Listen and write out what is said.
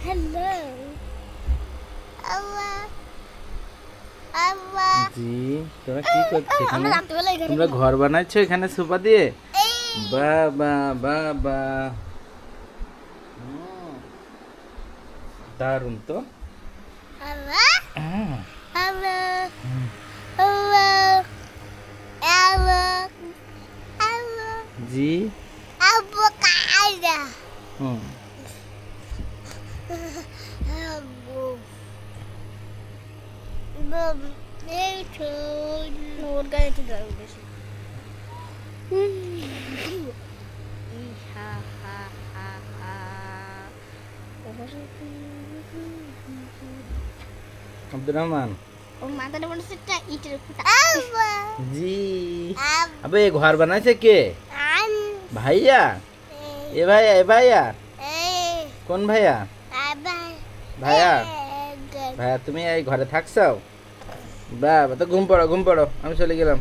Hello আল্লাহ আল্লাহ জি তোমরা কি করছো আমরা এখানে? রাত্রিবেলা এখানে তোমরা ঘর বানাচ্ছো এখানে সোফা দিয়ে? বাবা বাবা, দারুণ তো। আল্লাহ হ্যাঁ। আল্লাহ আল্লাহ আল্লাহ আল্লাহ জি। আব্বু কায়দা হুম। আব্বু বাবা এই তো ওর গায়ে একটু জল বেশি হা হা হা হা আব্দুর রহমান। ও মাথাটা মনে হচ্ছে একটা ইটের ফুটা জি। আবে ঘর বানাইছে কে? ভাইয়া? এ ভাইয়া, এ ভাইয়া? কোন ভাইয়া? ভাইয়া? ভাইয়া তুমি এই ঘরে থাকছো? বাবা তো ঘুম পড়ো ঘুম পড়ো, আমি চলে গেলাম।